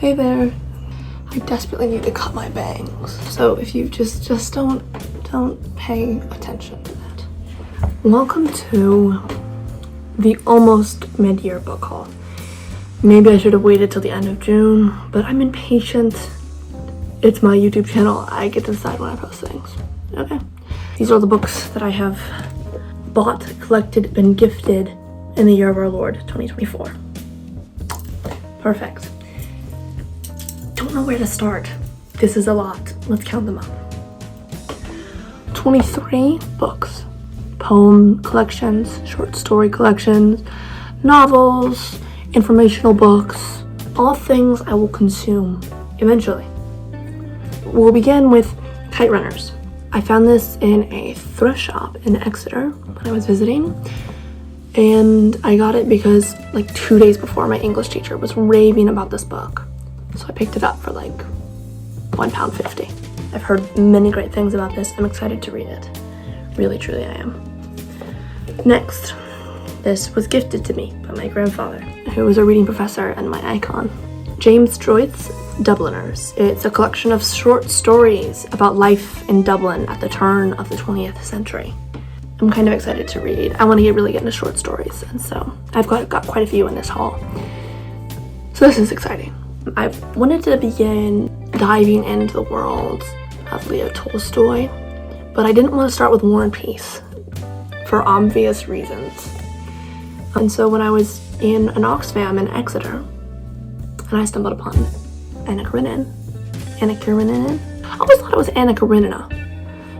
Hey there. I desperately need to cut my bangs. So if you just don't pay attention to that. Welcome to the almost mid-year book haul. Maybe I should have waited till the end of June, but I'm impatient. It's my YouTube channel. I get to decide when I post things. Okay. These are the books that I have bought, collected, been gifted in the year of our Lord, 2024. Perfect. Don't know where to start. This is a lot. Let's count them up. 23 books. Poem collections, short story collections, novels, informational books, all things I will consume eventually. We'll begin with Kite Runners. I found this in a thrift shop in Exeter when I was visiting, and I got it because like 2 days before my English teacher was raving about this book. So I picked it up for like £1.50. I've heard many great things about this. I'm excited to read it. Really, truly I am. Next, this was gifted to me by my grandfather, who was a reading professor and my icon. James Joyce's Dubliners. It's a collection of short stories about life in Dublin at the turn of the 20th century. I'm kind of excited to read. I want to really get into short stories, and so I've got quite a few in this haul. So this is exciting. I've wanted to begin diving into the world of Leo Tolstoy, but I didn't want to start with War and Peace for obvious reasons. And so when I was in an Oxfam in Exeter, and I stumbled upon Anna Karenina. I always thought it was Anna Karenina,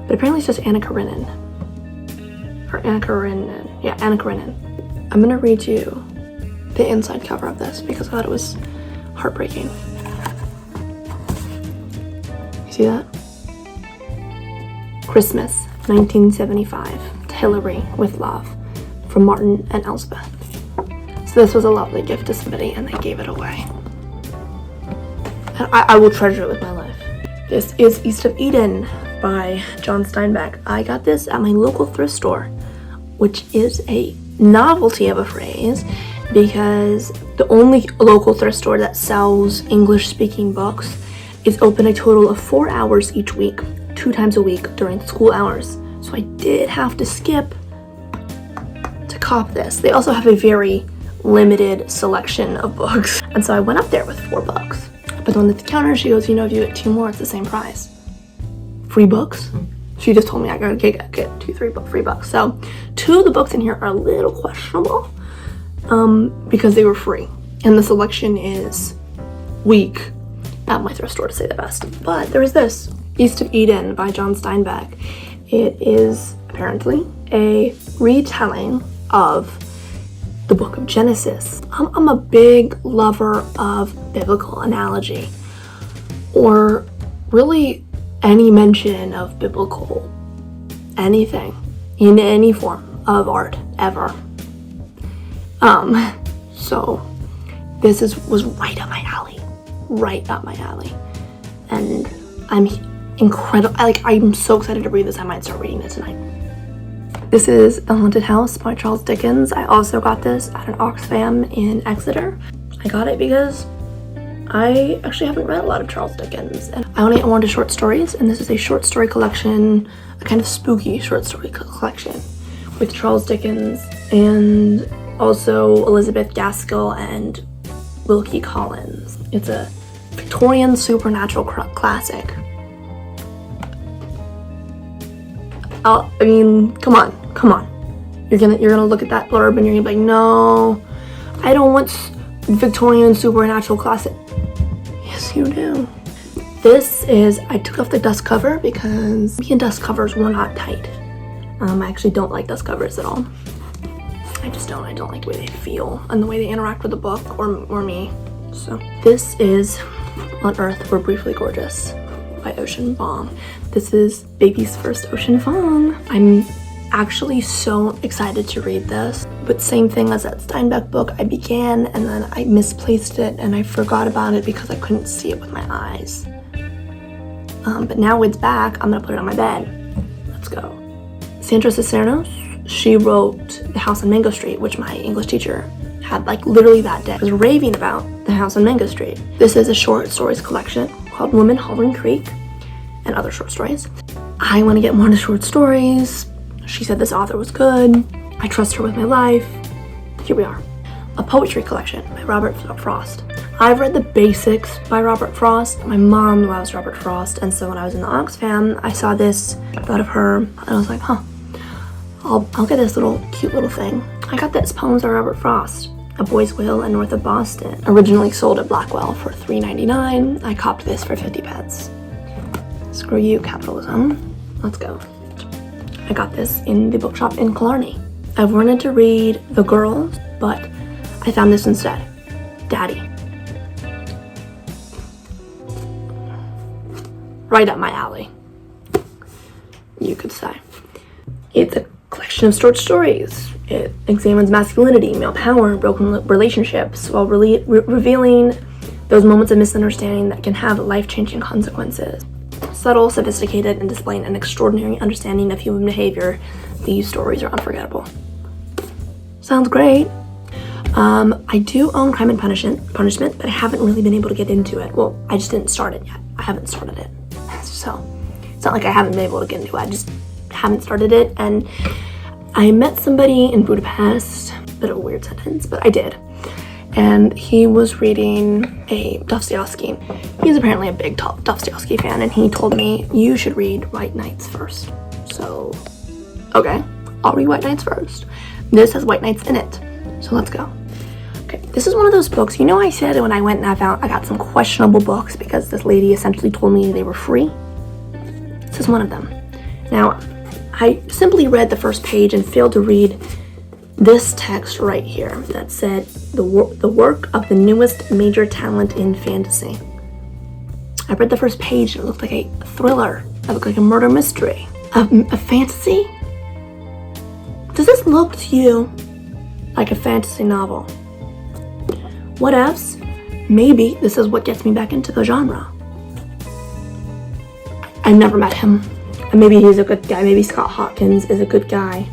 but apparently it's just Anna Karenina. Or Anna Karenina. Yeah, Anna Karenina. I'm gonna read you the inside cover of this because I thought it was heartbreaking. You see that? Christmas, 1975. To Hillary, with love, from Martin and Elspeth. So this was a lovely gift to somebody, and they gave it away. And I will treasure it with my life. This is East of Eden by John Steinbeck. I got this at my local thrift store, which is a novelty of a phrase because the only local thrift store that sells English-speaking books is open a total of 4 hours each week, 2 times a week during school hours. So I did have to skip to cop this. They also have a very limited selection of books. And so I went up there with 4 books. But on the counter, she goes, you know, if you get 2 more, it's the same price. Free books? She just told me I gotta get 2 free books. So 2 of the books in here are a little questionable because they were free. And the selection is weak at my thrift store, to say the best. But there is this, East of Eden by John Steinbeck. It is apparently a retelling of the book of Genesis. I'm a big lover of biblical analogy, or really any mention of biblical anything in any form of art ever. So this was right up my alley, and I'm I'm so excited to read this. I might start reading it tonight. This is The Haunted House by Charles Dickens. I also got this at an Oxfam in Exeter. I got it because I actually haven't read a lot of Charles Dickens, and I only wanted short stories, and this is a short story collection, a kind of spooky short story collection with Charles Dickens and also Elizabeth Gaskell and Wilkie Collins. It's a Victorian supernatural classic. I mean, come on. You're gonna look at that blurb and you're gonna be like, no, I don't want Victorian supernatural classic. Yes, you do. This is, I took off the dust cover because me and dust covers were not tight. I actually don't like dust covers at all. I just don't. I don't like the way they feel and the way they interact with the book or me. So this is On Earth We're Briefly Gorgeous by Ocean Vuong. This is baby's first Ocean Vuong. I'm actually so excited to read this, but same thing as that Steinbeck book. I began and then I misplaced it and I forgot about it because I couldn't see it with my eyes. But now it's back. I'm gonna put it on my bed. Let's go. Sandra Cisneros, she wrote The House on Mango Street, which my English teacher had like literally that day. I was raving about The house on Mango Street. This is a short stories collection called Woman Hollering Creek and other short stories. I want to get more into short stories. She said this author was good. I trust her with my life. Here we are. A poetry collection by Robert Frost. I've read the basics by Robert Frost. My mom loves Robert Frost, and so when I was in the Oxfam, I saw this, thought of her, and I was like, I'll get this cute little thing. I got this, Poems by Robert Frost, A Boy's Will in North of Boston. Originally sold at Blackwell for $3.99. I copped this for 50 pence. Screw you, capitalism. Let's go. I got this in the bookshop in Killarney. I've wanted to read The Girls, but I found this instead. Daddy. Right up my alley, you could say. It's a collection of short stories. It examines masculinity, male power, broken relationships, while revealing those moments of misunderstanding that can have life-changing consequences. Subtle, sophisticated, and displaying an extraordinary understanding of human behavior, these stories are unforgettable. Sounds great. I do own Crime and Punishment, but I haven't really been able to get into it. Well, I just didn't start it yet. I haven't started it. So, it's not like I haven't been able to get into it. I just haven't started it. And I met somebody in Budapest, bit of a weird sentence, but I did. And he was reading a Dostoevsky. He's apparently a big Dostoevsky fan, and he told me, you should read White Nights first. So, okay, I'll read White Nights first. This has White Nights in it, so let's go. Okay, this is one of those books, I said when I went and I got some questionable books because this lady essentially told me they were free. This is one of them. Now, I simply read the first page and failed to read this text right here that said, the work of the newest major talent in fantasy. I read the first page and it looked like a thriller. It looked like a murder mystery. A fantasy? Does this look to you like a fantasy novel? What else? Maybe this is what gets me back into the genre. I've never met him. Maybe he's a good guy. Maybe Scott Hopkins is a good guy.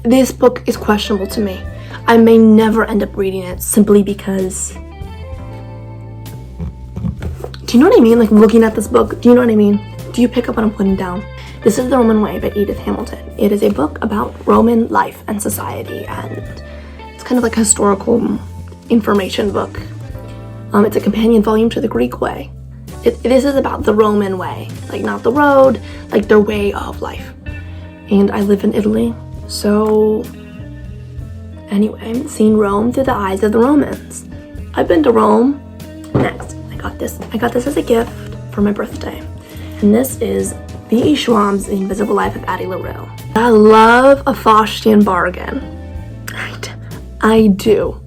This book is questionable to me. I may never end up reading it simply because... Do you know what I mean? Like, looking at this book, do you know what I mean? Do you pick up what I'm putting down? This is The Roman Way by Edith Hamilton. It is a book about Roman life and society, and it's kind of like a historical information book. It's a companion volume to The Greek Way. This is about the Roman way, like not the road, like their way of life. And I live in Italy, so anyway, seeing Rome through the eyes of the Romans. I've been to Rome. Next, I got this as a gift for my birthday. And this is V.E. Schwab's The Invisible Life of Addie LaRue. I love a Faustian bargain. I do.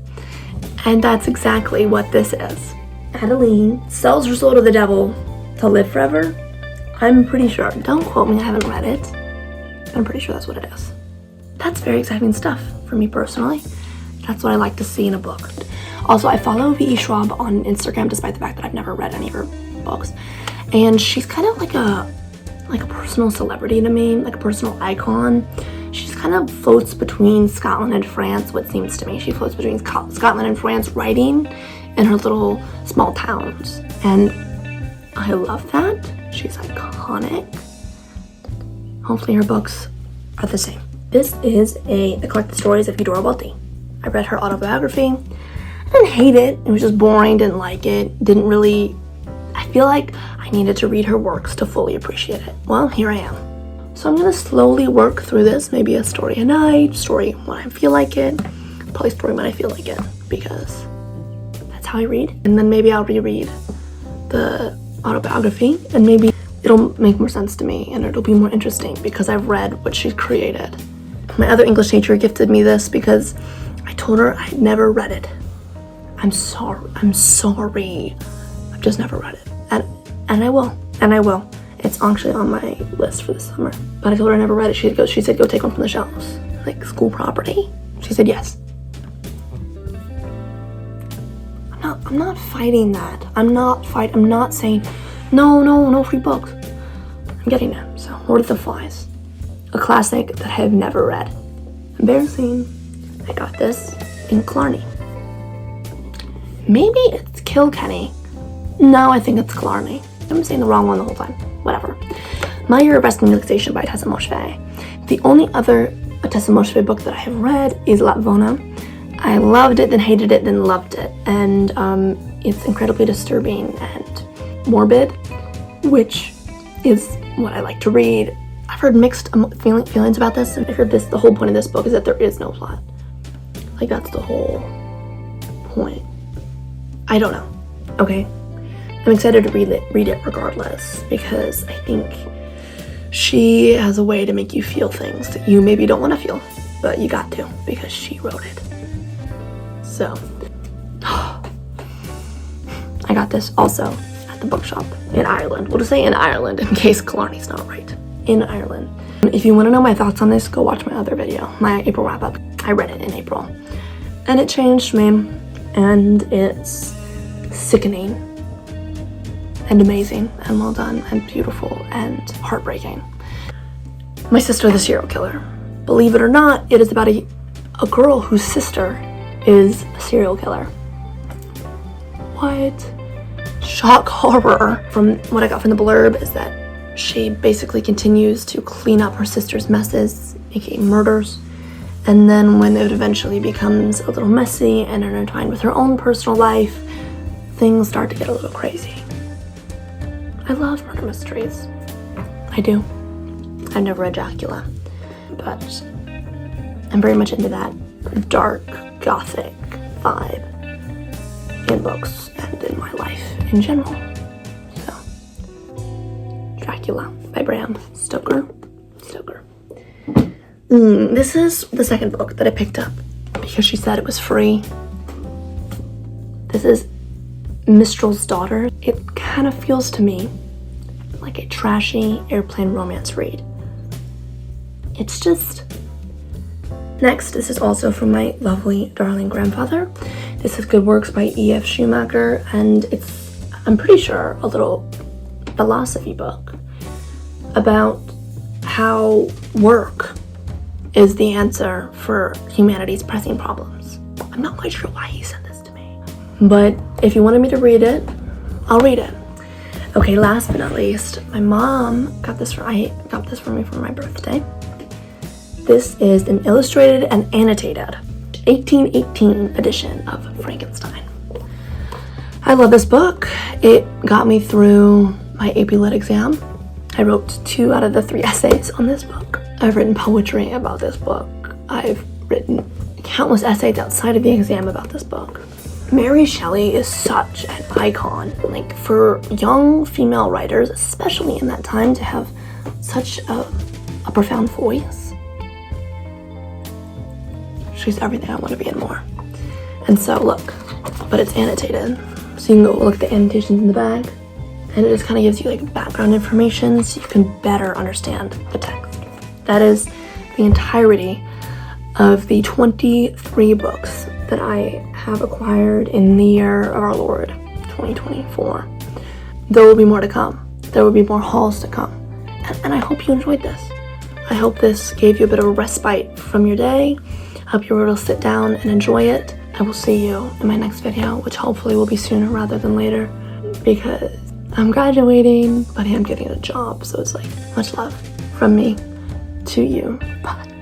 And that's exactly what this is. Adeline sells her soul to the devil to live forever. I'm pretty sure. Don't quote me, I haven't read it. But I'm pretty sure that's what it is. That's very exciting stuff for me personally. That's what I like to see in a book. Also, I follow V.E. Schwab on Instagram despite the fact that I've never read any of her books. And she's kind of like a personal celebrity to me, like a personal icon. She's kind of floats between Scotland and France, what seems to me. She floats between Scotland and France writing in her little small towns. And I love that. She's iconic. Hopefully her books are the same. This is the collected stories of Eudora Welty. I read her autobiography. I didn't hate it. It was just boring, didn't like it. I feel like I needed to read her works to fully appreciate it. Well, here I am. So I'm gonna slowly work through this. Maybe a story a night, story when I feel like it. Probably story when I feel like it, because that's how I read. And then maybe I'll reread the autobiography, and maybe it'll make more sense to me and it'll be more interesting because I've read what she's created. My other English teacher gifted me this because I told her I'd never read it. I'm sorry. I've just never read it. And I will. It's actually on my list for this summer. But I told her I never read it. She said, go take one from the shelves. Like, school property? She said yes. I'm not fighting that. I'm not saying, no free books. I'm getting it. So, Lord of the Flies. A classic that I have never read. Embarrassing. I got this in Killarney. Maybe it's Kilkenny. No, I think it's Killarney. I'm saying the wrong one the whole time. Whatever. My Year of Resting Relaxation by Tessa Moshfegh. The only other Tessa Moshfegh book that I have read is Latvona. I loved it, then hated it, then loved it. And it's incredibly disturbing and morbid, which is what I like to read. I've heard mixed feelings about this, and I heard the whole point of this book is that there is no plot. Like, that's the whole point. I don't know. Okay? I'm excited to read it regardless, because I think she has a way to make you feel things that you maybe don't want to feel, but you got to, because she wrote it. So, I got this also at the bookshop in Ireland. We'll just say in Ireland in case Killarney's not right. In Ireland. If you want to know my thoughts on this, go watch my other video, my April wrap-up. I read it in April. And it changed me, and it's sickening and amazing and well done and beautiful and heartbreaking. My Sister the Serial Killer. Believe it or not, it is about a girl whose sister is a serial killer. What? Shock horror. From what I got from the blurb is that she basically continues to clean up her sister's messes, aka murders, and then when it eventually becomes a little messy and intertwined with her own personal life, things start to get a little crazy. I love murder mysteries. I do. I've never read Dracula, but I'm very much into that dark, gothic vibe in books and in my life in general. So, Dracula by Bram Stoker. This is the second book that I picked up because she said it was free. This is Mistral's Daughter. It kind of feels to me like a trashy airplane romance read. It's just... Next, this is also from my lovely, darling grandfather. This is Good Works by E.F. Schumacher, and it's, I'm pretty sure, a little philosophy book about how work is the answer for humanity's pressing problems. I'm not quite sure why he sent this to me, but if you wanted me to read it, I'll read it. Okay, last but not least, my mom got this for me for my birthday. This is an illustrated and annotated 1818 edition of Frankenstein. I love this book. It got me through my AP Lit exam. I wrote 2 out of the 3 essays on this book. I've written poetry about this book. I've written countless essays outside of the exam about this book. Mary Shelley is such an icon. Like, for young female writers, especially in that time, to have such a profound voice. She's everything I want to be and more. And so, look, but it's annotated. So you can go look at the annotations in the back, and it just kind of gives you like background information so you can better understand the text. That is the entirety of the 23 books that I have acquired in the year of our Lord, 2024. There will be more to come. There will be more hauls to come. And I hope you enjoyed this. I hope this gave you a bit of a respite from your day. I hope you were able to sit down and enjoy it. I will see you in my next video, which hopefully will be sooner rather than later, because I'm graduating, but I am getting a job, so it's like much love from me to you. Bye.